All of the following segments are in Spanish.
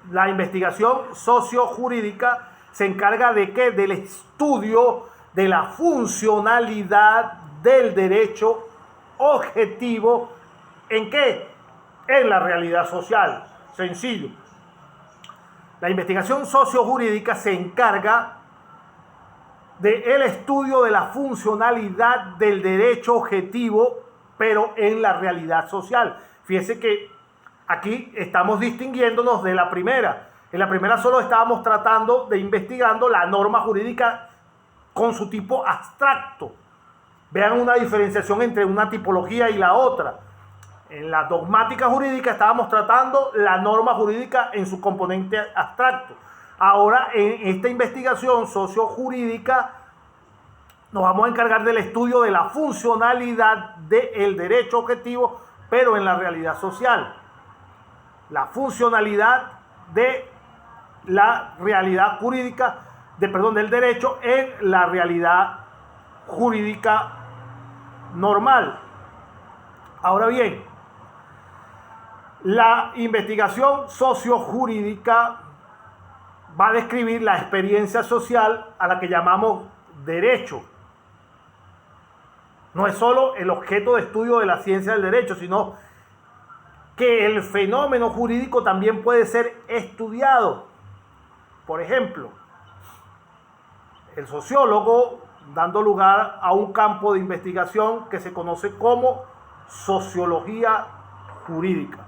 La investigación sociojurídica se encarga de qué? Del estudio de la funcionalidad del derecho objetivo. ¿En qué? En la realidad social. Sencillo. La investigación sociojurídica se encarga del estudio de la funcionalidad del derecho objetivo, pero en la realidad social. Fíjese que aquí estamos distinguiéndonos de la primera. En la primera solo estábamos tratando de investigando la norma jurídica con su tipo abstracto. Vean una diferenciación entre una tipología y la otra. En la dogmática jurídica estábamos tratando la norma jurídica en su componente abstracto. Ahora, en esta investigación sociojurídica, nos vamos a encargar del estudio de la funcionalidad del derecho objetivo, pero en la realidad social. La funcionalidad de la realidad jurídica, del derecho en la realidad jurídica normal. Ahora bien, la investigación sociojurídica va a describir la experiencia social a la que llamamos derecho. No es solo el objeto de estudio de la ciencia del derecho, sino que el fenómeno jurídico también puede ser estudiado. Por ejemplo, el sociólogo dando lugar a un campo de investigación que se conoce como sociología jurídica.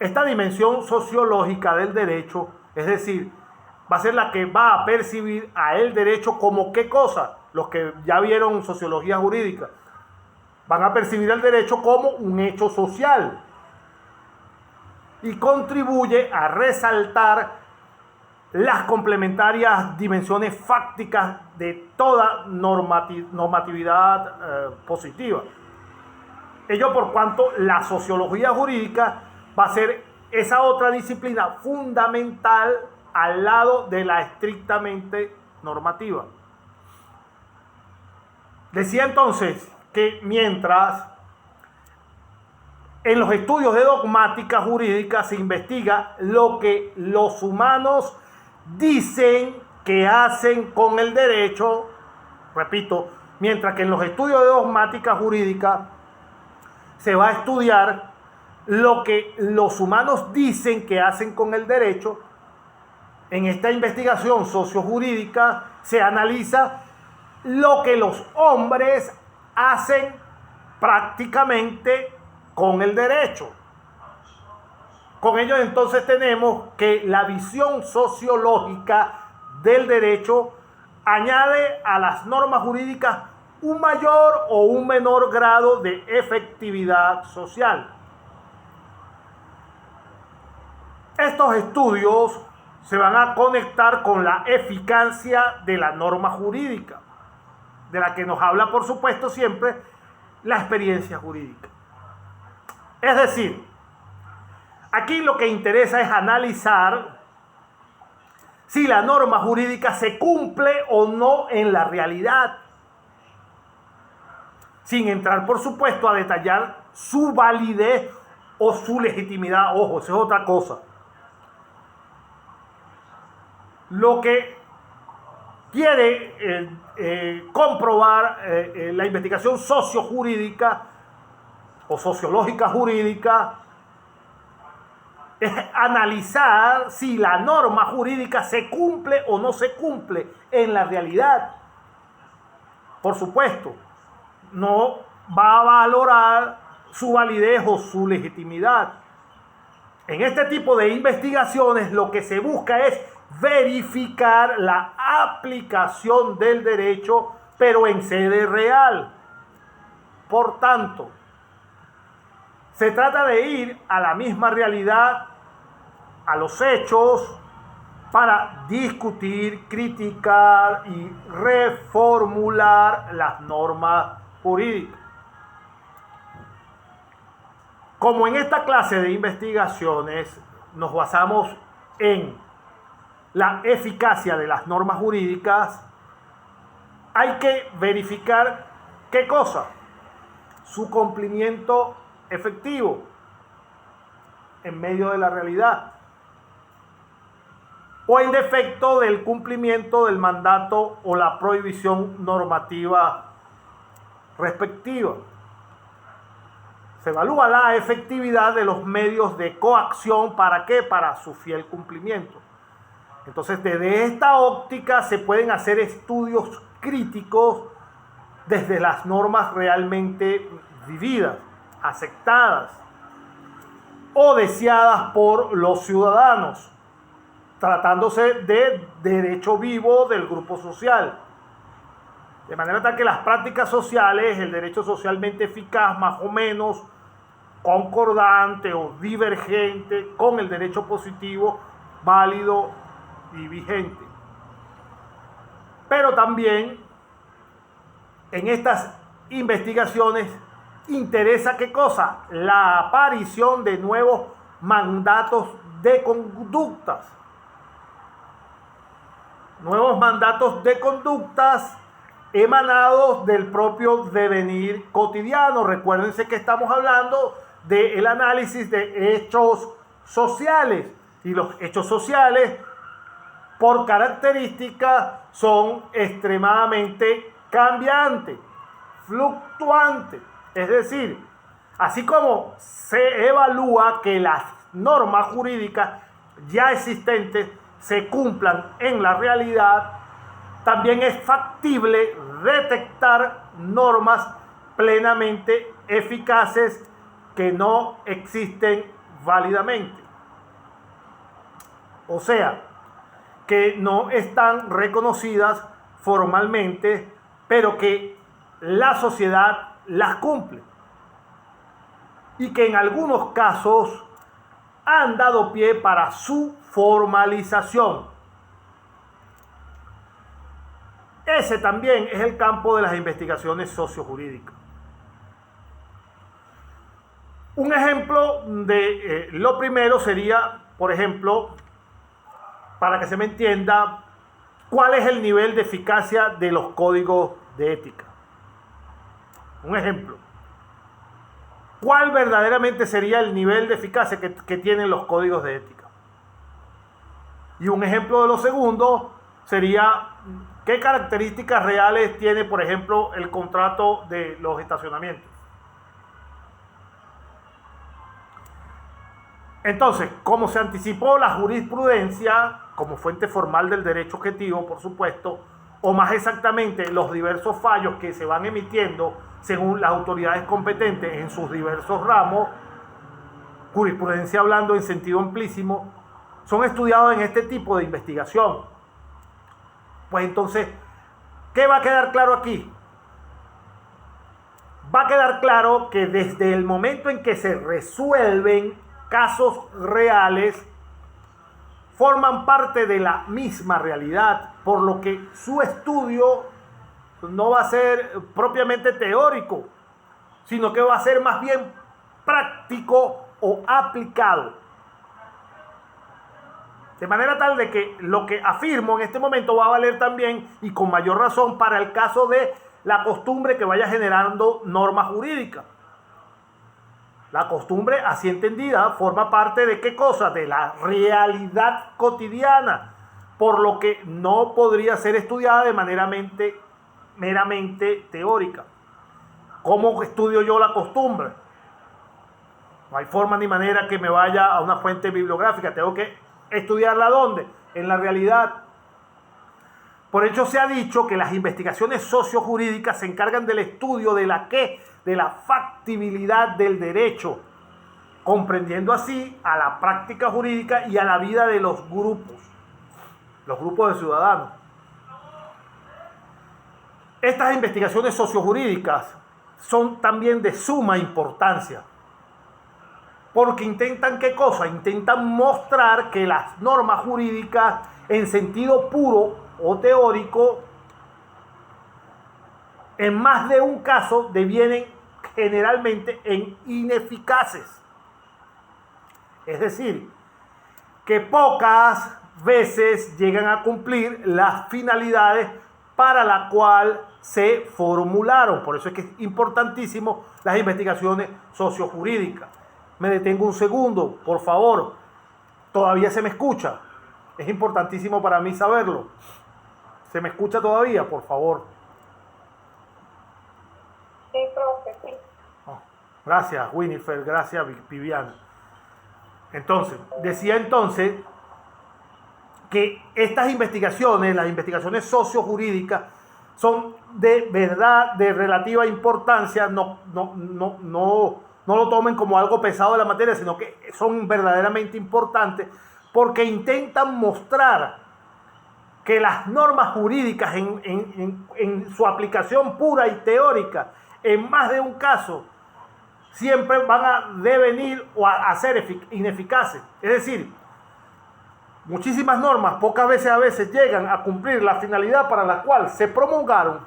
Esta dimensión sociológica del derecho, es decir, va a ser la que va a percibir a el derecho como qué cosa. Los que ya vieron sociología jurídica van a percibir el derecho como un hecho social y contribuye a resaltar las complementarias dimensiones fácticas de toda normatividad positiva. Ello por cuanto la sociología jurídica va a ser esa otra disciplina fundamental al lado de la estrictamente normativa. Decía entonces que mientras en los estudios de dogmática jurídica se investiga lo que los humanos dicen que hacen con el derecho, repito, mientras que en los estudios de dogmática jurídica se va a estudiar lo que los humanos dicen que hacen con el derecho, en esta investigación sociojurídica se analiza lo que los hombres hacen prácticamente con el derecho. Con ello entonces tenemos que la visión sociológica del derecho añade a las normas jurídicas un mayor o un menor grado de efectividad social. Estos estudios se van a conectar con la eficacia de la norma jurídica, de la que nos habla, por supuesto, siempre la experiencia jurídica. Es decir, aquí lo que interesa es analizar si la norma jurídica se cumple o no en la realidad, sin entrar, por supuesto, a detallar su validez o su legitimidad. Ojo, eso es otra cosa. Lo que quiere comprobar la investigación sociojurídica o sociológica jurídica es analizar si la norma jurídica se cumple o no se cumple en la realidad. Por supuesto, no va a valorar su validez o su legitimidad. En este tipo de investigaciones lo que se busca es verificar la aplicación del derecho, pero en sede real. Por tanto, se trata de ir a la misma realidad, a los hechos, para discutir, criticar y reformular las normas jurídicas. Como en esta clase de investigaciones nos basamos en la eficacia de las normas jurídicas, hay que verificar ¿qué cosa? Su cumplimiento efectivo. en medio de la realidad, o en defecto del cumplimiento del mandato o la prohibición normativa respectiva. Se evalúa la efectividad de los medios de coacción. ¿Para qué? Para su fiel cumplimiento. Entonces, desde esta óptica se pueden hacer estudios críticos desde las normas realmente vividas, aceptadas o deseadas por los ciudadanos, tratándose de derecho vivo del grupo social. De manera tal que las prácticas sociales, el derecho socialmente eficaz, más o menos concordante o divergente con el derecho positivo, válido y vigente. Pero también en estas investigaciones interesa ¿qué cosa? La aparición de nuevos mandatos de conductas. Nuevos mandatos de conductas emanados del propio devenir cotidiano. Recuérdense que estamos hablando del análisis de hechos sociales. Y los hechos sociales, por característica, son extremadamente cambiantes, fluctuantes. Es decir, así como se evalúa que las normas jurídicas ya existentes se cumplan en la realidad, también es factible detectar normas plenamente eficaces que no existen válidamente. O sea, que no están reconocidas formalmente, pero que la sociedad las cumple. Y que en algunos casos han dado pie para su formalización. Ese también es el campo de las investigaciones sociojurídicas. Un ejemplo de lo primero sería, por ejemplo, para que se me entienda, cuál es el nivel de eficacia de los códigos de ética. Un ejemplo. ¿Cuál verdaderamente sería el nivel de eficacia que tienen los códigos de ética? Y un ejemplo de lo segundo sería qué características reales tiene, por ejemplo, el contrato de los estacionamientos. Entonces, como se anticipó, la jurisprudencia, como fuente formal del derecho objetivo, por supuesto, o más exactamente los diversos fallos que se van emitiendo según las autoridades competentes en sus diversos ramos, jurisprudencia hablando en sentido amplísimo, son estudiados en este tipo de investigación. Pues entonces, ¿qué va a quedar claro aquí? Va a quedar claro que desde el momento en que se resuelven casos reales, forman parte de la misma realidad, por lo que su estudio no va a ser propiamente teórico, sino que va a ser más bien práctico o aplicado. De manera tal de que lo que afirmo en este momento va a valer también y con mayor razón para el caso de la costumbre que vaya generando normas jurídicas. La costumbre, así entendida, forma parte de ¿qué cosa? De la realidad cotidiana, por lo que no podría ser estudiada de manera meramente teórica. ¿Cómo estudio yo la costumbre? No hay forma ni manera que me vaya a una fuente bibliográfica. Tengo que estudiarla ¿dónde? En la realidad. Por ello se ha dicho que las investigaciones sociojurídicas se encargan del estudio de la factibilidad del derecho, comprendiendo así a la práctica jurídica y a la vida de los grupos de ciudadanos. Estas investigaciones sociojurídicas son también de suma importancia, porque intentan ¿qué cosa? Intentan mostrar que las normas jurídicas en sentido puro o teórico, en más de un caso devienen generalmente en ineficaces. Es decir, que pocas veces llegan a cumplir las finalidades para la cual se formularon. Por eso es que es importantísimo las investigaciones sociojurídicas. Me detengo un segundo, por favor. ¿Todavía se me escucha? Es importantísimo para mí saberlo. ¿Se me escucha todavía? Por favor. Sí, profe, sí. Oh, gracias, Winifred. Gracias, Viviana. Entonces, decía entonces que estas investigaciones, las investigaciones sociojurídicas, son de verdad de relativa importancia. No lo tomen como algo pesado de la materia, sino que son verdaderamente importantes porque intentan mostrar que las normas jurídicas en su aplicación pura y teórica, en más de un caso, siempre van a devenir o a ser ineficaces. Es decir, muchísimas normas pocas veces a veces llegan a cumplir la finalidad para la cual se promulgaron.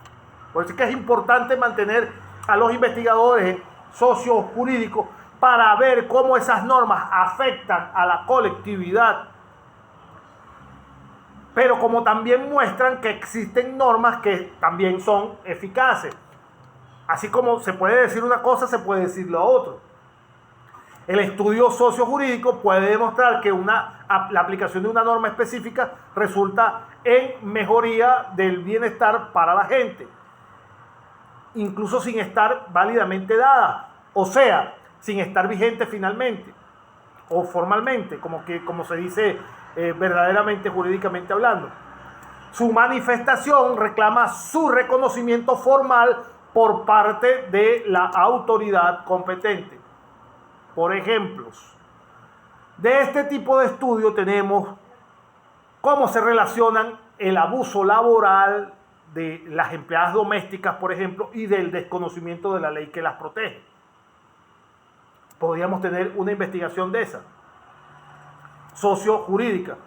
Por eso es que es importante mantener a los investigadores sociojurídicos para ver cómo esas normas afectan a la colectividad, pero como también muestran que existen normas que también son eficaces. Así como se puede decir una cosa, se puede decir lo otro. El estudio sociojurídico puede demostrar que la aplicación de una norma específica resulta en mejoría del bienestar para la gente, incluso sin estar válidamente dada, o sea, sin estar vigente finalmente o formalmente, como se dice verdaderamente jurídicamente hablando. Su manifestación reclama su reconocimiento formal por parte de la autoridad competente. Por ejemplos, de este tipo de estudio tenemos cómo se relacionan el abuso laboral de las empleadas domésticas, por ejemplo, y del desconocimiento de la ley que las protege. Podríamos tener una investigación de esa, sociojurídica.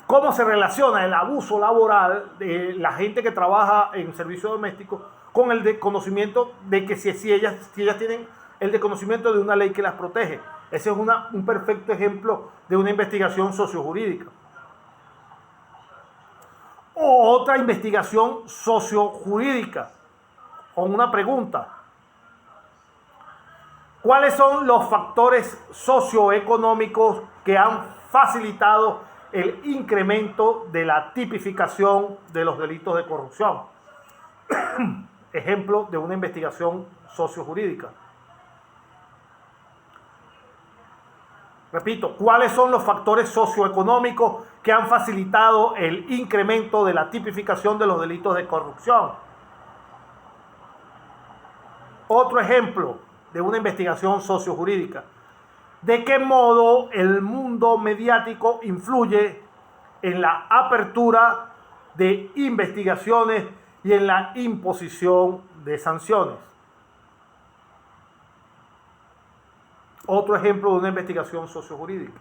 ¿Cómo se relaciona el abuso laboral de la gente que trabaja en servicio doméstico con el desconocimiento de que si ellas tienen el desconocimiento de una ley que las protege? Ese es un perfecto ejemplo de una investigación sociojurídica. O otra investigación sociojurídica, con una pregunta. ¿Cuáles son los factores socioeconómicos que han facilitado el incremento de la tipificación de los delitos de corrupción? Ejemplo de una investigación sociojurídica. Repito, ¿cuáles son los factores socioeconómicos que han facilitado el incremento de la tipificación de los delitos de corrupción? Otro ejemplo de una investigación sociojurídica. ¿De qué modo el mundo mediático influye en la apertura de investigaciones y en la imposición de sanciones? Otro ejemplo de una investigación sociojurídica.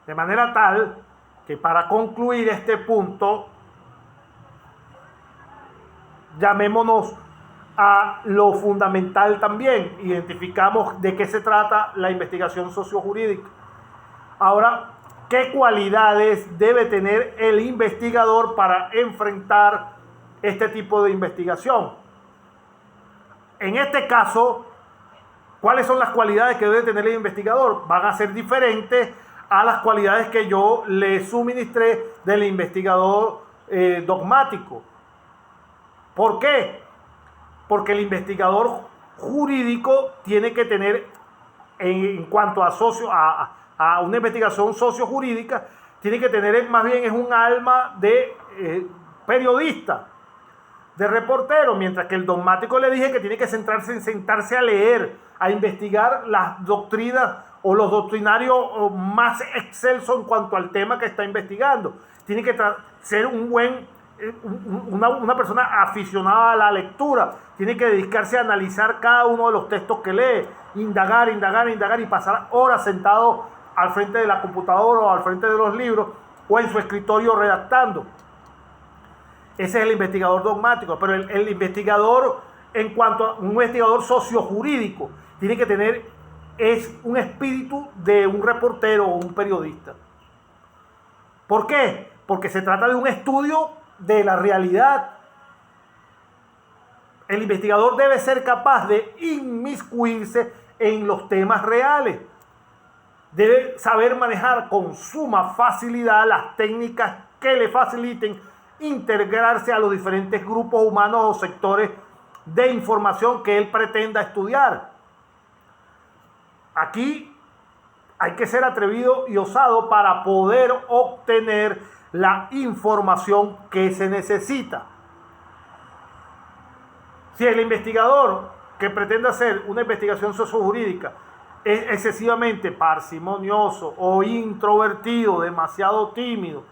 De manera tal que para concluir este punto, llamémonos a lo fundamental también. Identificamos de qué se trata la investigación sociojurídica. Ahora, ¿qué cualidades debe tener el investigador para enfrentar este tipo de investigación? En este caso, ¿cuáles son las cualidades que debe tener el investigador? Van a ser diferentes a las cualidades que yo le suministré del investigador dogmático. ¿Por qué? Porque el investigador jurídico tiene que tener, en cuanto a una investigación sociojurídica, tiene que tener más bien es un alma de periodista, de reportero, mientras que el dogmático le dije que tiene que sentarse a leer, a investigar las doctrinas o los doctrinarios más excelsos en cuanto al tema que está investigando. Tiene que ser una persona aficionada a la lectura, tiene que dedicarse a analizar cada uno de los textos que lee, indagar y pasar horas sentado al frente de la computadora o al frente de los libros o en su escritorio redactando. Ese es el investigador dogmático, pero el investigador, en cuanto a un investigador sociojurídico, tiene que tener un espíritu de un reportero o un periodista. ¿Por qué? Porque se trata de un estudio de la realidad. El investigador debe ser capaz de inmiscuirse en los temas reales. Debe saber manejar con suma facilidad las técnicas que le faciliten integrarse a los diferentes grupos humanos o sectores de información que él pretenda estudiar. Aquí hay que ser atrevido y osado para poder obtener la información que se necesita. Si el investigador que pretende hacer una investigación sociojurídica es excesivamente parsimonioso o introvertido, demasiado tímido,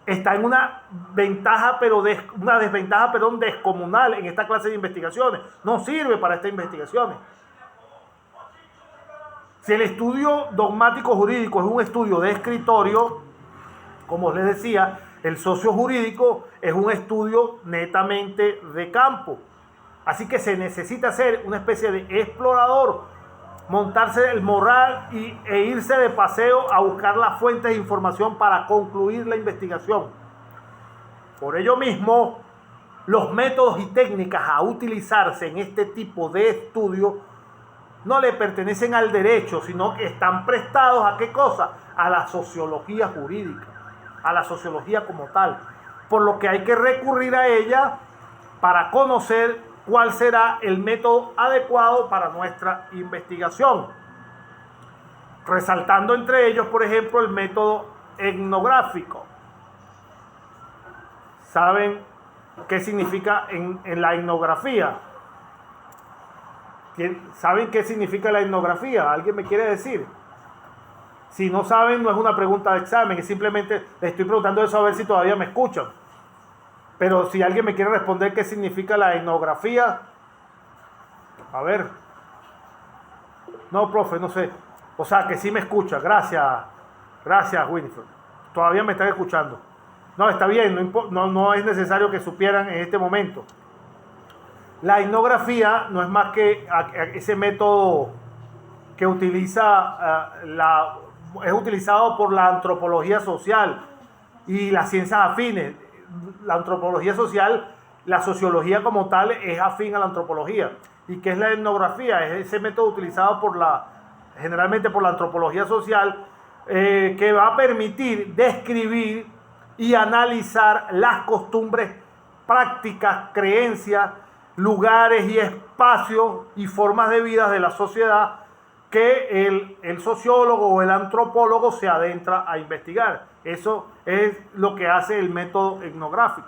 está en una desventaja descomunal en esta clase de investigaciones. No sirve para estas investigaciones. Si el estudio dogmático jurídico es un estudio de escritorio, como les decía, el sociojurídico es un estudio netamente de campo. Así que se necesita ser una especie de explorador, montarse el morral e irse de paseo a buscar las fuentes de información para concluir la investigación. Por ello mismo, los métodos y técnicas a utilizarse en este tipo de estudio no le pertenecen al derecho, sino que están prestados ¿a qué cosa? A la sociología jurídica, a la sociología como tal. Por lo que hay que recurrir a ella para conocer cuál será el método adecuado para nuestra investigación. Resaltando entre ellos, por ejemplo, el método etnográfico. ¿Saben qué significa en la etnografía? ¿Saben qué significa la etnografía? ¿Alguien me quiere decir? Si no saben, no es una pregunta de examen, es simplemente les estoy preguntando eso a ver si todavía me escuchan. Pero si alguien me quiere responder qué significa la etnografía, a ver. No, profe, no sé. O sea, que sí me escucha. Gracias, Winfred. Todavía me están escuchando. No, está bien, no es necesario que supieran en este momento. La etnografía no es más que ese método que es utilizado por la antropología social y las ciencias afines. La antropología social, la sociología como tal es afín a la antropología. ¿Y qué es la etnografía? Es ese método utilizado generalmente por la antropología social que va a permitir describir y analizar las costumbres, prácticas, creencias, lugares y espacios y formas de vida de la sociedad que el sociólogo o el antropólogo se adentra a investigar. Eso es lo que hace el método etnográfico.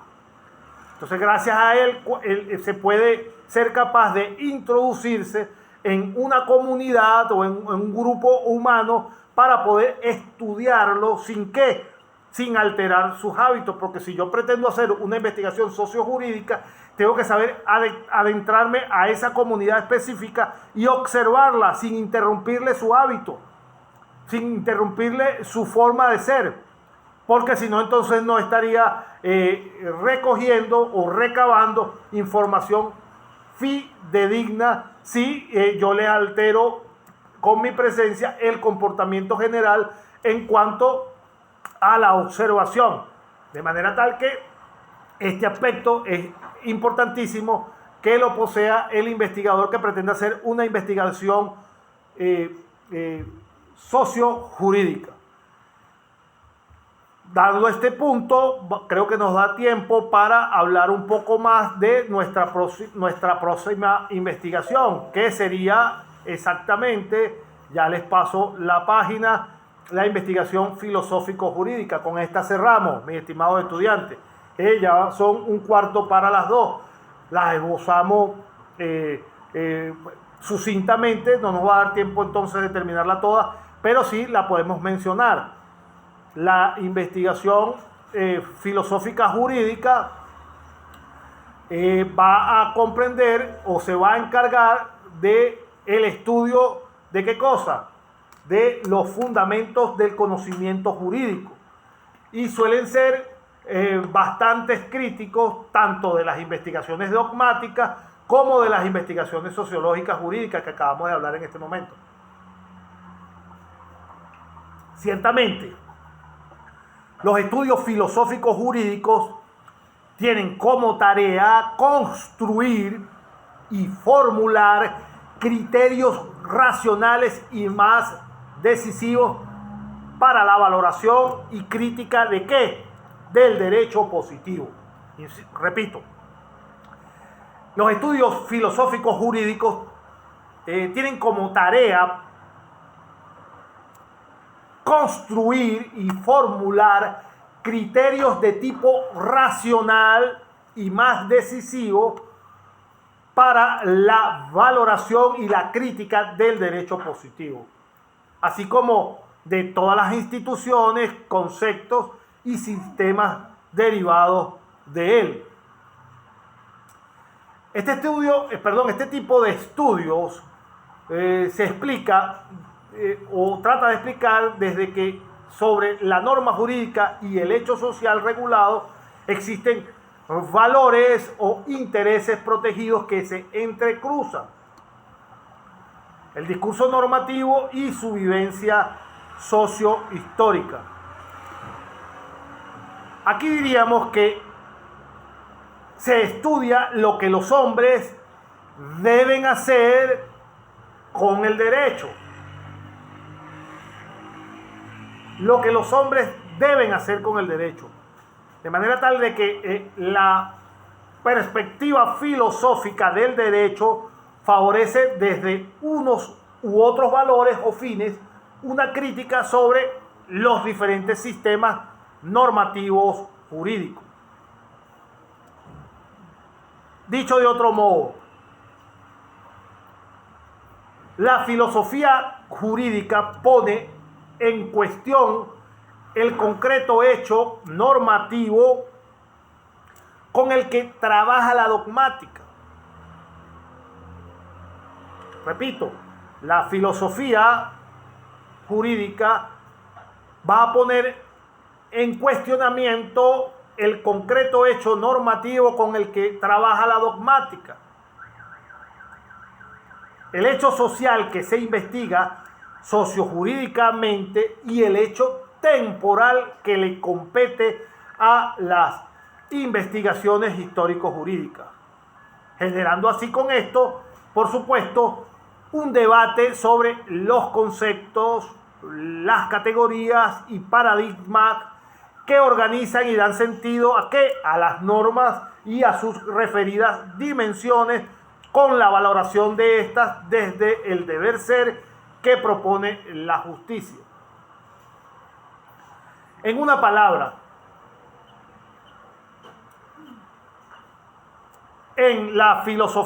Entonces, gracias a él se puede ser capaz de introducirse en una comunidad o en un grupo humano para poder estudiarlo sin alterar sus hábitos. Porque si yo pretendo hacer una investigación sociojurídica, tengo que saber adentrarme a esa comunidad específica y observarla sin interrumpirle su hábito, sin interrumpirle su forma de ser. Porque si no, entonces no estaría recogiendo o recabando información fidedigna si yo le altero con mi presencia el comportamiento general en cuanto a la observación. De manera tal que este aspecto es importantísimo que lo posea el investigador que pretende hacer una investigación sociojurídica. Dado este punto, creo que nos da tiempo para hablar un poco más de nuestra próxima investigación, que sería exactamente, ya les paso la página, la investigación filosófico-jurídica. Con esta cerramos, mis estimados estudiantes. Ya son 1/4 para las 2. Las esbozamos sucintamente, no nos va a dar tiempo entonces de terminarla toda, pero sí la podemos mencionar. La investigación filosófica jurídica va a comprender o se va a encargar de el estudio de qué cosa, de los fundamentos del conocimiento jurídico, y suelen ser bastantes críticos tanto de las investigaciones dogmáticas como de las investigaciones sociológicas jurídicas que acabamos de hablar en este momento. Ciertamente, los estudios filosóficos jurídicos tienen como tarea construir y formular criterios racionales y más decisivos para la valoración y crítica de ¿qué? Del derecho positivo. Y repito, los estudios filosóficos jurídicos tienen como tarea construir y formular criterios de tipo racional y más decisivo para la valoración y la crítica del derecho positivo, así como de todas las instituciones, conceptos y sistemas derivados de él. Este tipo de estudios se explica o trata de explicar desde que sobre la norma jurídica y el hecho social regulado existen valores o intereses protegidos que se entrecruzan. El discurso normativo y su vivencia sociohistórica. Aquí diríamos que se estudia lo que los hombres deben hacer con el derecho. Lo que los hombres deben hacer con el derecho. De manera tal de que la perspectiva filosófica del derecho favorece desde unos u otros valores o fines una crítica sobre los diferentes sistemas normativos jurídicos. Dicho de otro modo, la filosofía jurídica pone en cuestión el concreto hecho normativo con el que trabaja la dogmática. Repito, la filosofía jurídica va a poner en cuestionamiento el concreto hecho normativo con el que trabaja la dogmática. El hecho social que se investiga sociojurídicamente y el hecho temporal que le compete a las investigaciones histórico-jurídicas, generando así con esto, por supuesto, un debate sobre los conceptos, las categorías y paradigmas que organizan y dan sentido a ¿qué? A las normas y a sus referidas dimensiones, con la valoración de estas desde el deber ser que propone la justicia. En una palabra, en la filosofía